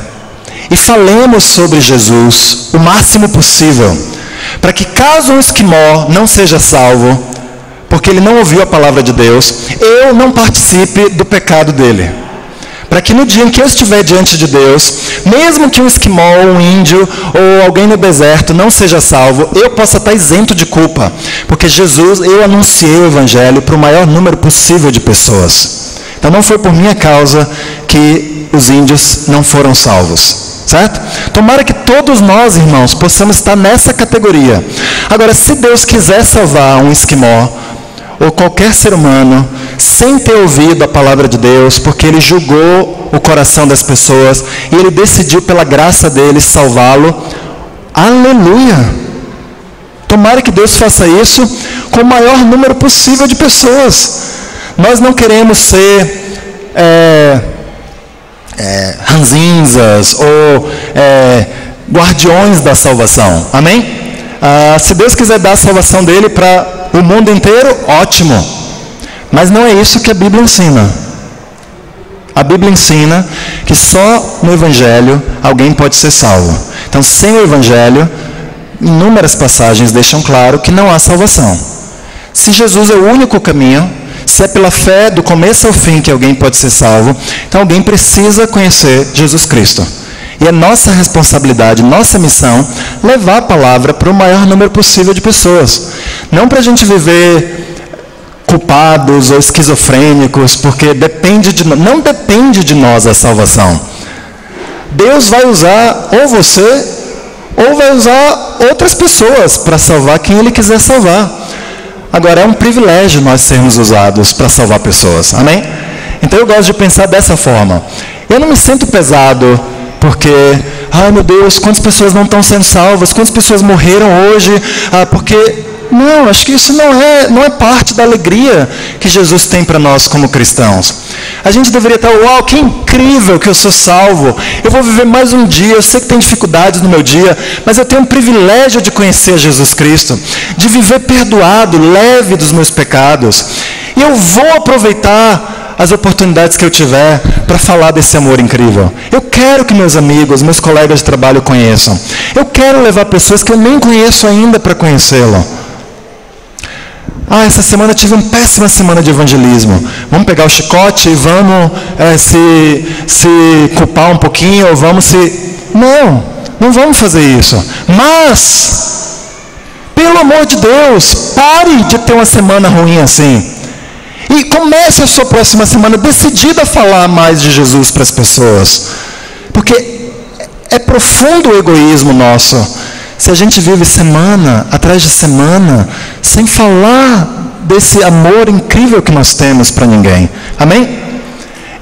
e falemos sobre Jesus o máximo possível, para que caso um esquimó não seja salvo, porque ele não ouviu a palavra de Deus, eu não participe do pecado dele. Para que no dia em que eu estiver diante de Deus, mesmo que um esquimó, um índio ou alguém no deserto não seja salvo, eu possa estar isento de culpa. Porque eu anunciei o Evangelho para o maior número possível de pessoas. Então não foi por minha causa que os índios não foram salvos. Certo? Tomara que todos nós, irmãos, possamos estar nessa categoria. Agora, se Deus quiser salvar um esquimó, ou qualquer ser humano, sem ter ouvido a palavra de Deus, porque ele julgou o coração das pessoas, e ele decidiu pela graça dele salvá-lo, aleluia! Tomara que Deus faça isso com o maior número possível de pessoas. Nós não queremos ser ranzinzas ou guardiões da salvação, amém? Se Deus quiser dar a salvação dele para o mundo inteiro, ótimo. Mas não é isso que a Bíblia ensina. A Bíblia ensina que só no Evangelho alguém pode ser salvo. Então, sem o Evangelho, inúmeras passagens deixam claro que não há salvação. Se Jesus é o único caminho, se é pela fé do começo ao fim que alguém pode ser salvo, então alguém precisa conhecer Jesus Cristo. E é nossa responsabilidade, nossa missão, levar a palavra para o maior número possível de pessoas. Não para a gente viver culpados ou esquizofrênicos, porque não depende de nós a salvação. Deus vai usar ou você, ou vai usar outras pessoas para salvar quem Ele quiser salvar. Agora, é um privilégio nós sermos usados para salvar pessoas. Amém? Então eu gosto de pensar dessa forma. Eu não me sinto pesado porque, ai meu Deus, quantas pessoas não estão sendo salvas, quantas pessoas morreram hoje, porque... Não, acho que isso não é parte da alegria que Jesus tem para nós como cristãos. A gente deveria estar, uau, que incrível que eu sou salvo, eu vou viver mais um dia, eu sei que tem dificuldades no meu dia, mas eu tenho um privilégio de conhecer Jesus Cristo, de viver perdoado, leve dos meus pecados, e eu vou aproveitar as oportunidades que eu tiver para falar desse amor incrível. Eu quero que meus amigos, meus colegas de trabalho conheçam, eu quero levar pessoas que eu nem conheço ainda para conhecê-lo. Essa semana eu tive uma péssima semana de evangelismo. Vamos pegar o chicote e vamos se culpar um pouquinho, ou vamos se... Não vamos fazer isso. Mas, pelo amor de Deus, pare de ter uma semana ruim assim. E comece a sua próxima semana decidida a falar mais de Jesus para as pessoas. Porque é profundo o egoísmo nosso se a gente vive semana atrás de semana sem falar desse amor incrível que nós temos para ninguém. Amém?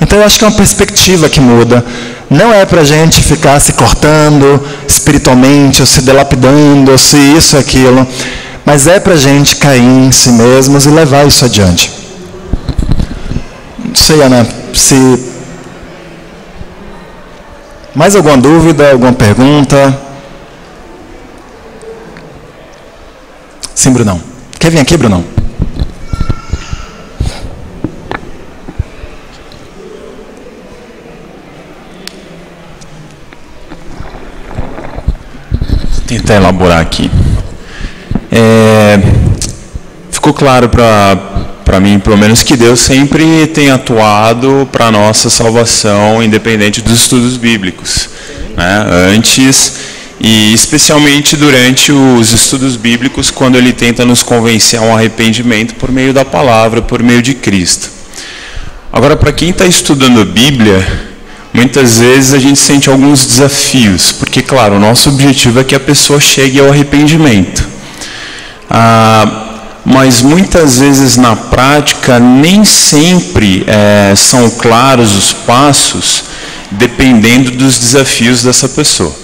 Então eu acho que é uma perspectiva que muda. Não é para a gente ficar se cortando espiritualmente, ou se delapidando, ou se isso ou aquilo. Mas é para a gente cair em si mesmos e levar isso adiante. Não sei, Ana, se... Mais alguma dúvida, alguma pergunta? Sim, Brunão. Quer vir aqui, Brunão? Vou tentar elaborar aqui. Ficou claro para mim, pelo menos, que Deus sempre tem atuado para a nossa salvação, independente dos estudos bíblicos, né? Antes... E especialmente durante os estudos bíblicos, quando ele tenta nos convencer a um arrependimento por meio da palavra, por meio de Cristo. Agora, para quem está estudando a Bíblia, muitas vezes a gente sente alguns desafios, porque, claro, o nosso objetivo é que a pessoa chegue ao arrependimento. Mas muitas vezes na prática, nem sempre são claros os passos, dependendo dos desafios dessa pessoa.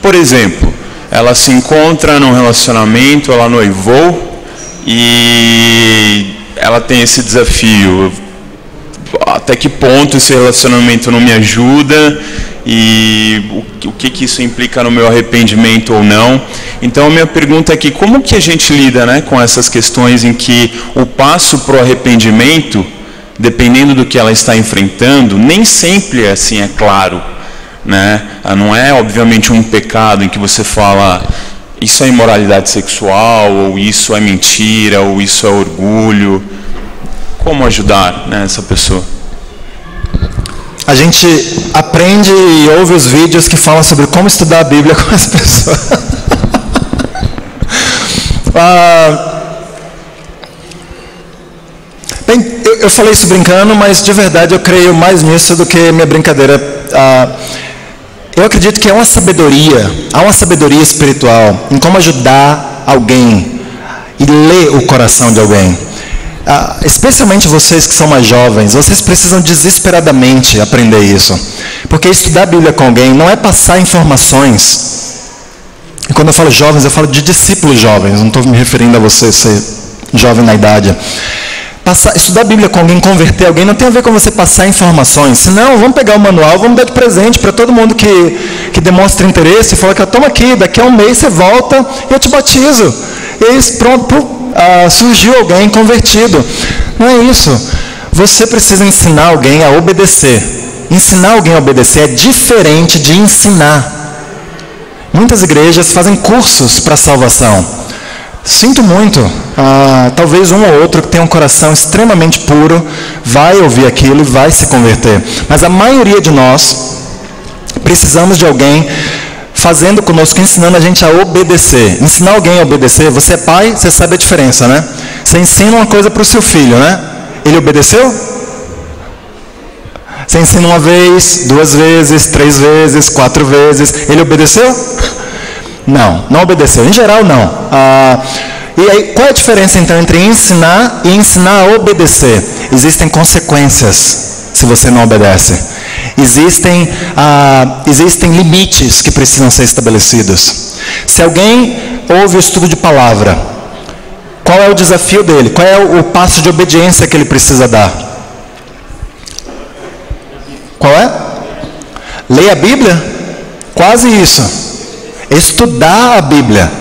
Por exemplo, ela se encontra num relacionamento, ela noivou e ela tem esse desafio. Até que ponto esse relacionamento não me ajuda e o que isso implica no meu arrependimento ou não. Então a minha pergunta é que como que a gente lida, né, com essas questões em que o passo para o arrependimento, dependendo do que ela está enfrentando, nem sempre assim é claro. Né? Não é obviamente um pecado em que você fala, isso é imoralidade sexual, ou isso é mentira, ou isso é orgulho. Como ajudar, né, essa pessoa? A gente aprende e ouve os vídeos que falam sobre como estudar a Bíblia com as pessoas. Bem, eu falei isso brincando, mas de verdade eu creio mais nisso do que minha brincadeira. Eu acredito que há uma sabedoria espiritual em como ajudar alguém e ler o coração de alguém. Especialmente vocês que são mais jovens, vocês precisam desesperadamente aprender isso. Porque estudar a Bíblia com alguém não é passar informações. E quando eu falo jovens, eu falo de discípulos jovens, não estou me referindo a você ser jovem na idade. Estudar a Bíblia com alguém, converter alguém, não tem a ver com você passar informações. Senão, vamos pegar o manual, vamos dar de presente para todo mundo que demonstra interesse e fala que toma aqui, daqui a um mês você volta e eu te batizo. E aí, pronto, surgiu alguém convertido. Não é isso. Você precisa ensinar alguém a obedecer. Ensinar alguém a obedecer é diferente de ensinar. Muitas igrejas fazem cursos para salvação. Sinto muito, talvez um ou outro que tem um coração extremamente puro vai ouvir aquilo e vai se converter. Mas a maioria de nós precisamos de alguém fazendo conosco, ensinando a gente a obedecer. Ensinar alguém a obedecer, você é pai, você sabe a diferença, né? Você ensina uma coisa para o seu filho, né? Ele obedeceu? Você ensina uma vez, 2 vezes, 3 vezes, 4 vezes, ele obedeceu? Não obedeceu. Em geral, não. E aí, qual é a diferença, então, entre ensinar e ensinar a obedecer? Existem consequências se você não obedece. Existem limites que precisam ser estabelecidos. Se alguém ouve o estudo de palavra, qual é o desafio dele? Qual é o passo de obediência que ele precisa dar? Qual é? Leia a Bíblia? Quase isso. Estudar a Bíblia,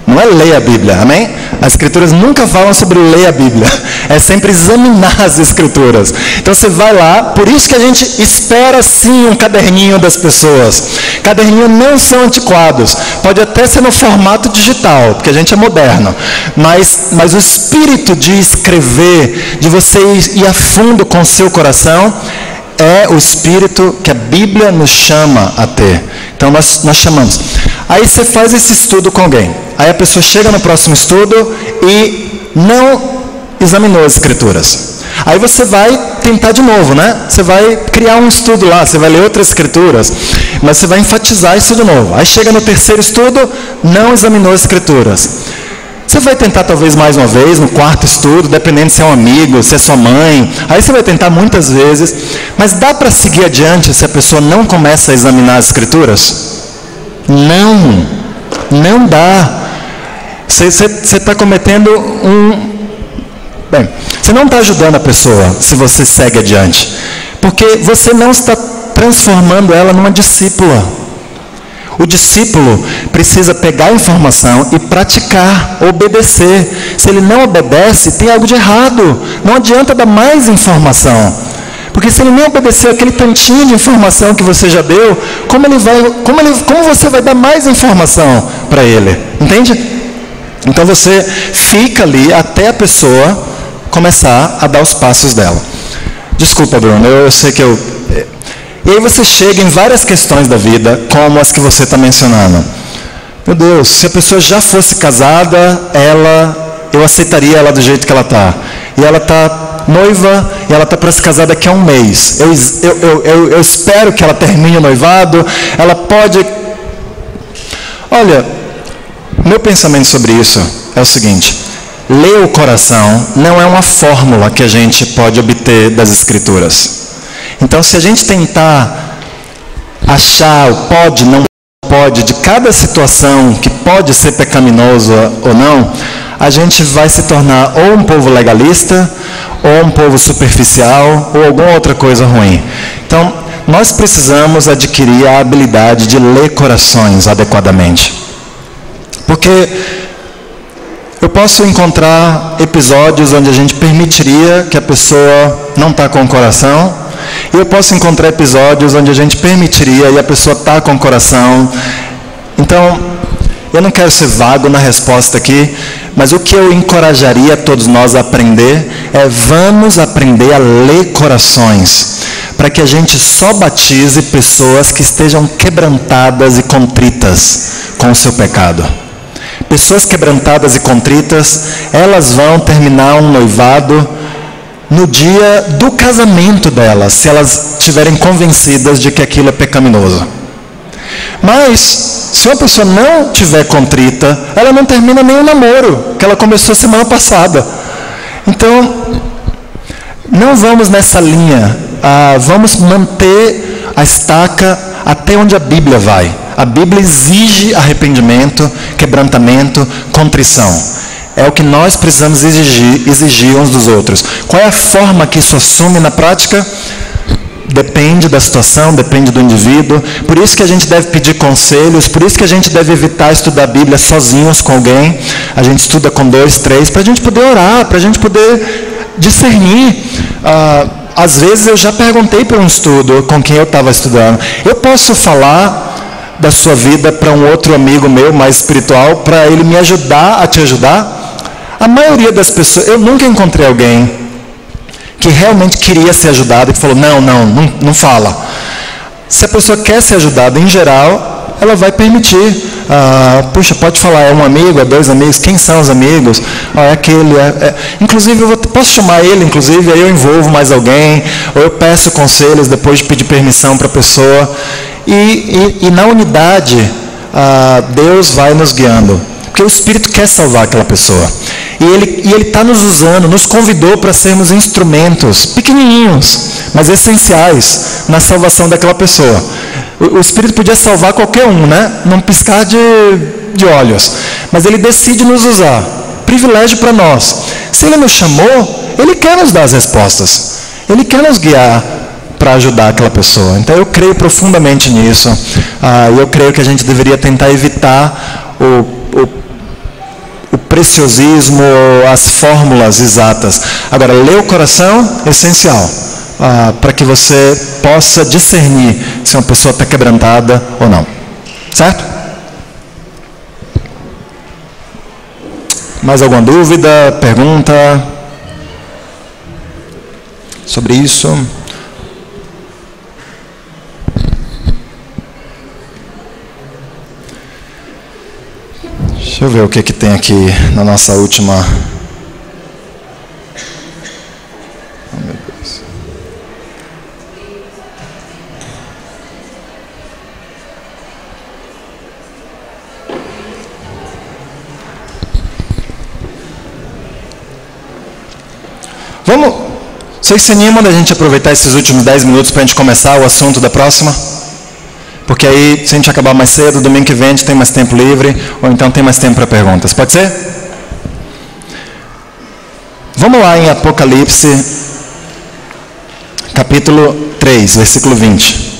não é ler a Bíblia, amém? As Escrituras nunca falam sobre ler a Bíblia, é sempre examinar as Escrituras. Então você vai lá, por isso que a gente espera sim um caderninho das pessoas. Caderninhos não são antiquados, pode até ser no formato digital, porque a gente é moderno, mas o espírito de escrever, de você ir a fundo com o seu coração, é o espírito que a Bíblia nos chama a ter. Então nós chamamos. Aí você faz esse estudo com alguém. Aí a pessoa chega no próximo estudo e não examinou as Escrituras. Aí você vai tentar de novo, né? Você vai criar um estudo lá, você vai ler outras Escrituras, mas você vai enfatizar isso de novo. Aí chega no terceiro estudo, não examinou as Escrituras. Você vai tentar talvez mais uma vez, no quarto estudo, dependendo se é um amigo, se é sua mãe. Aí você vai tentar muitas vezes. Mas dá para seguir adiante se a pessoa não começa a examinar as Escrituras? Não dá. Você está cometendo Bem, você não está ajudando a pessoa se você segue adiante. Porque você não está transformando ela numa discípula. O discípulo precisa pegar a informação e praticar, obedecer. Se ele não obedece, tem algo de errado. Não adianta dar mais informação. Porque se ele não obedeceu aquele tantinho de informação que você já deu, como você vai dar mais informação para ele? Entende? Então você fica ali até a pessoa começar a dar os passos dela. Desculpa, Bruno, eu sei que E aí você chega em várias questões da vida, como as que você está mencionando. Meu Deus, se a pessoa já fosse casada, eu aceitaria ela do jeito que ela está. E ela está noiva, e ela está para se casar daqui a um mês. Eu espero que ela termine o noivado, ela pode... Olha, meu pensamento sobre isso é o seguinte: ler o coração não é uma fórmula que a gente pode obter das Escrituras. Então, se a gente tentar achar o pode, não pode, de cada situação que pode ser pecaminoso ou não, a gente vai se tornar ou um povo legalista, ou um povo superficial, ou alguma outra coisa ruim. Então, nós precisamos adquirir a habilidade de ler corações adequadamente. Porque eu posso encontrar episódios onde a gente permitiria que a pessoa não está com o coração, e eu posso encontrar episódios onde a gente permitiria e a pessoa está com o coração. Então, Eu não quero ser vago na resposta aqui, mas o que eu encorajaria todos nós a aprender é: vamos aprender a ler corações, para que a gente só batize pessoas que estejam quebrantadas e contritas com o seu pecado. Pessoas quebrantadas e contritas, elas vão terminar um noivado no dia do casamento delas, se elas estiverem convencidas de que aquilo é pecaminoso. Mas, se uma pessoa não estiver contrita, ela não termina nem o namoro, que ela começou semana passada. Então, não vamos nessa linha. Vamos manter a estaca até onde a Bíblia vai. A Bíblia exige arrependimento, quebrantamento, contrição. É o que nós precisamos exigir uns dos outros. Qual é a forma que isso assume na prática? Depende da situação, depende do indivíduo. Por isso que a gente deve pedir conselhos, por isso que a gente deve evitar estudar a Bíblia sozinhos com alguém. A gente estuda com 2, 3, para a gente poder orar, para a gente poder discernir. Às vezes eu já perguntei para um estudo com quem eu estava estudando: eu posso falar da sua vida para um outro amigo meu mais espiritual, para ele me ajudar a te ajudar? A maioria das pessoas, eu nunca encontrei alguém que realmente queria ser ajudado e que falou: não fala. Se a pessoa quer ser ajudada, em geral, ela vai permitir. Puxa, pode falar, é um amigo, é 2 amigos, quem são os amigos? É aquele, inclusive, posso chamar ele, inclusive, aí eu envolvo mais alguém, ou eu peço conselhos depois de pedir permissão para a pessoa. E na unidade, Deus vai nos guiando, porque o Espírito quer salvar aquela pessoa. E Ele está nos usando, nos convidou para sermos instrumentos pequenininhos, mas essenciais na salvação daquela pessoa. O Espírito podia salvar qualquer um, né? Num piscar de olhos. Mas Ele decide nos usar. Privilégio para nós. Se Ele nos chamou, Ele quer nos dar as respostas. Ele quer nos guiar para ajudar aquela pessoa. Então eu creio profundamente nisso. Eu creio que a gente deveria tentar evitar o preciosismo, as fórmulas exatas. Agora, ler o coração é essencial, para que você possa discernir se uma pessoa está quebrantada ou não. Certo? Mais alguma dúvida, pergunta sobre isso? Deixa eu ver o que tem aqui na nossa última. Oh, meu Deus. Vocês se animam da gente aproveitar esses últimos 10 minutos para a gente começar o assunto da próxima? Porque aí, se a gente acabar mais cedo, domingo que vem a gente tem mais tempo livre, ou então tem mais tempo para perguntas. Pode ser? Vamos lá em Apocalipse, capítulo 3, versículo 20.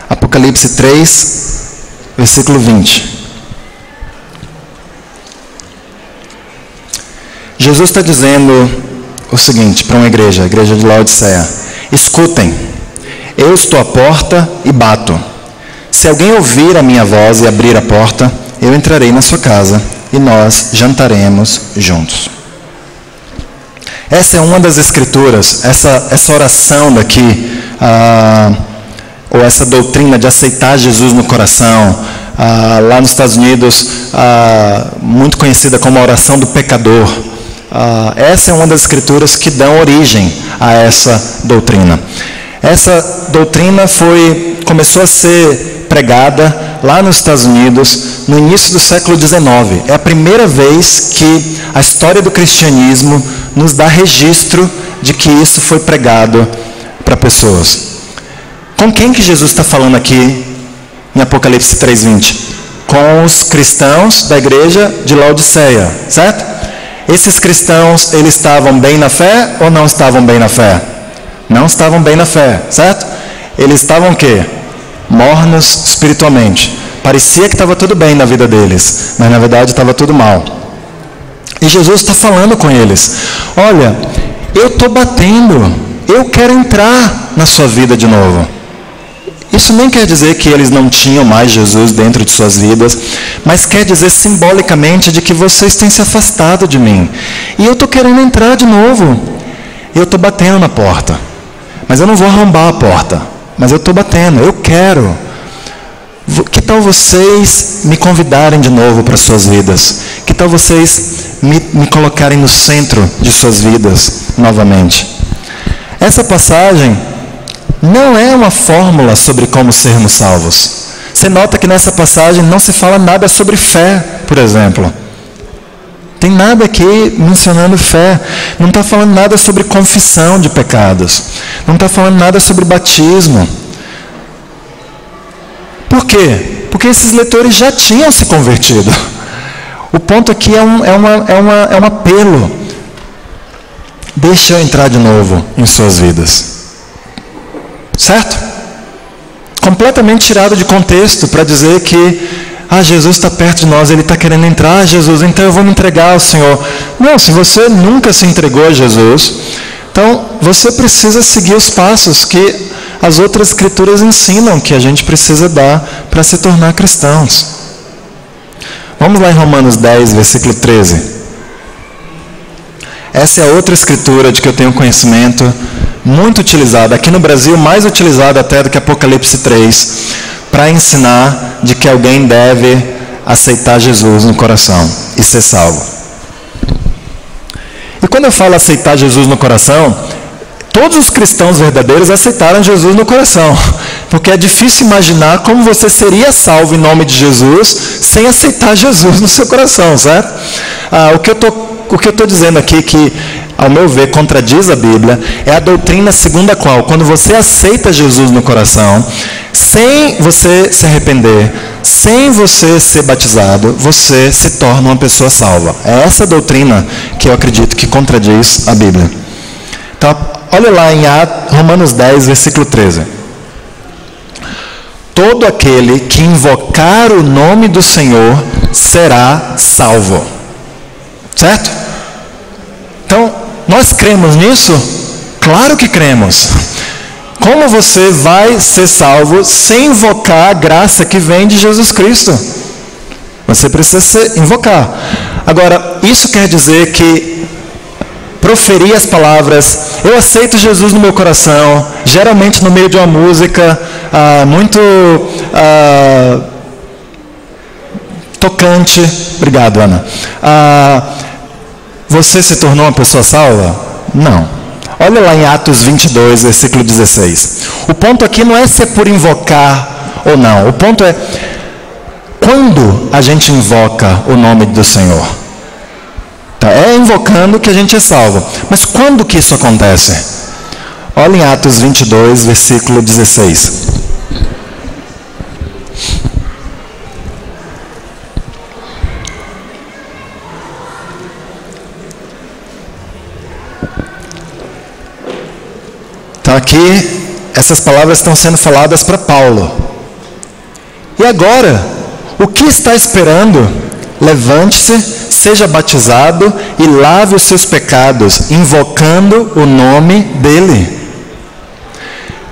Apocalipse 3, versículo 20. Jesus está dizendo o seguinte para uma igreja, a igreja de Laodiceia: escutem, eu estou à porta e bato. Se alguém ouvir a minha voz e abrir a porta, eu entrarei na sua casa e nós jantaremos juntos. Essa é uma das escrituras, essa oração daqui, ou essa doutrina de aceitar Jesus no coração, lá nos Estados Unidos, muito conhecida como a oração do pecador. Essa é uma das escrituras que dão origem a essa doutrina. Essa doutrina começou a ser pregada lá nos Estados Unidos no início do século XIX. É a primeira vez que a história do cristianismo nos dá registro de que isso foi pregado para pessoas. Com quem que Jesus está falando aqui em Apocalipse 3:20? Com os cristãos da igreja de Laodiceia, certo? Esses cristãos, eles estavam bem na fé ou não estavam bem na fé? Não estavam bem na fé, certo? Eles estavam o quê? Mornos espiritualmente. Parecia que estava tudo bem na vida deles, mas na verdade estava tudo mal. E Jesus está falando com eles: olha, eu estou batendo, eu quero entrar na sua vida de novo. Isso nem quer dizer que eles não tinham mais Jesus dentro de suas vidas, mas quer dizer simbolicamente de que vocês têm se afastado de mim. E eu estou querendo entrar de novo. Eu estou batendo na porta. Mas eu não vou arrombar a porta. Mas eu estou batendo, eu quero. Que tal vocês me convidarem de novo para suas vidas? Que tal vocês me colocarem no centro de suas vidas novamente? Essa passagem não é uma fórmula sobre como sermos salvos. Você nota que nessa passagem não se fala nada sobre fé, por exemplo. Tem nada aqui mencionando fé. Não está falando nada sobre confissão de pecados. Não está falando nada sobre batismo. Por quê? Porque esses leitores já tinham se convertido. O ponto aqui é um apelo. Deixa eu entrar de novo em suas vidas. Certo? Completamente tirado de contexto para dizer que Jesus está perto de nós, Ele está querendo entrar, Jesus, então eu vou me entregar ao Senhor. Não, se você nunca se entregou a Jesus, então você precisa seguir os passos que as outras escrituras ensinam que a gente precisa dar para se tornar cristãos. Vamos lá em Romanos 10, versículo 13. Essa é outra escritura de que eu tenho conhecimento, muito utilizada, aqui no Brasil mais utilizada até do que Apocalipse 3, para ensinar de que alguém deve aceitar Jesus no coração e ser salvo. E quando eu falo aceitar Jesus no coração, todos os cristãos verdadeiros aceitaram Jesus no coração, porque é difícil imaginar como você seria salvo em nome de Jesus sem aceitar Jesus no seu coração, certo? O que eu estou dizendo aqui que, ao meu ver, contradiz a Bíblia, é a doutrina segundo a qual, quando você aceita Jesus no coração, sem você se arrepender, sem você ser batizado, você se torna uma pessoa salva. É essa doutrina que eu acredito que contradiz a Bíblia. Então, olha lá em Romanos 10, versículo 13. Todo aquele que invocar o nome do Senhor será salvo. Certo? Então, nós cremos nisso? Claro que cremos. Como você vai ser salvo sem invocar a graça que vem de Jesus Cristo? Você precisa invocar. Agora, isso quer dizer que proferir as palavras, eu aceito Jesus no meu coração, geralmente no meio de uma música muito tocante. Obrigado, Ana. Você se tornou uma pessoa salva? Não. Olha lá em Atos 22, versículo 16. O ponto aqui não é se é por invocar ou não. O ponto é quando a gente invoca o nome do Senhor. Então, é invocando que a gente é salvo. Mas quando que isso acontece? Olha em Atos 22, versículo 16. Então aqui, essas palavras estão sendo faladas para Paulo. E agora, o que está esperando? Levante-se, seja batizado e lave os seus pecados, invocando o nome dele.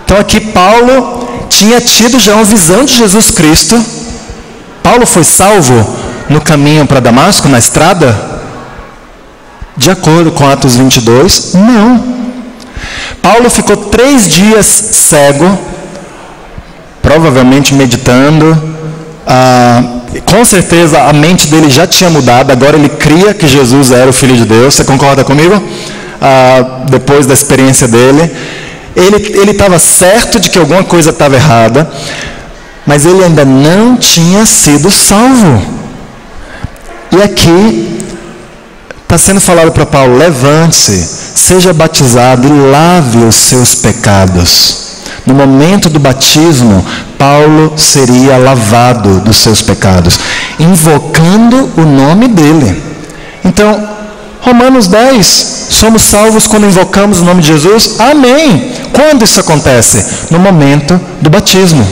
Então aqui Paulo tinha tido já uma visão de Jesus Cristo. Paulo foi salvo no caminho para Damasco, na estrada? De acordo com Atos 22, não. Paulo ficou 3 dias cego, provavelmente meditando. Com certeza a mente dele já tinha mudado, agora ele cria que Jesus era o Filho de Deus. Você concorda comigo? Depois da experiência dele, ele estava certo de que alguma coisa estava errada, mas ele ainda não tinha sido salvo. E aqui está sendo falado para Paulo: levante-se, seja batizado e lave os seus pecados. No momento do batismo, Paulo seria lavado dos seus pecados, invocando o nome dele. Então, Romanos 10, somos salvos quando invocamos o nome de Jesus? Amém! Quando isso acontece? No momento do batismo.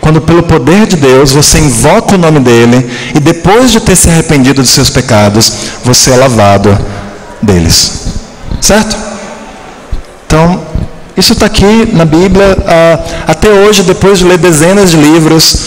Quando pelo poder de Deus você invoca o nome dele e depois de ter se arrependido dos seus pecados, você é lavado deles. Certo? Então, Isso está aqui na Bíblia, até hoje, depois de ler dezenas de livros,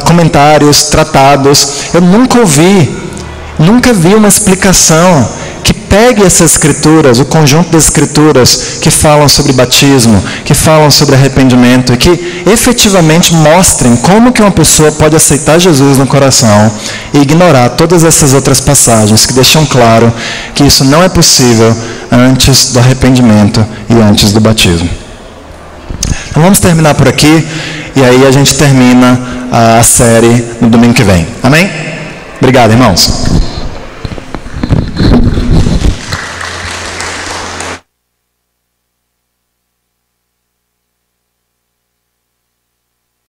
comentários, tratados, eu nunca vi uma explicação que pegue essas escrituras, o conjunto das escrituras que falam sobre batismo, que falam sobre arrependimento, e que efetivamente mostrem como que uma pessoa pode aceitar Jesus no coração e ignorar todas essas outras passagens que deixam claro que isso não é possível antes do arrependimento e antes do batismo. Então vamos terminar por aqui, e aí a gente termina a série no domingo que vem. Amém? Obrigado, irmãos.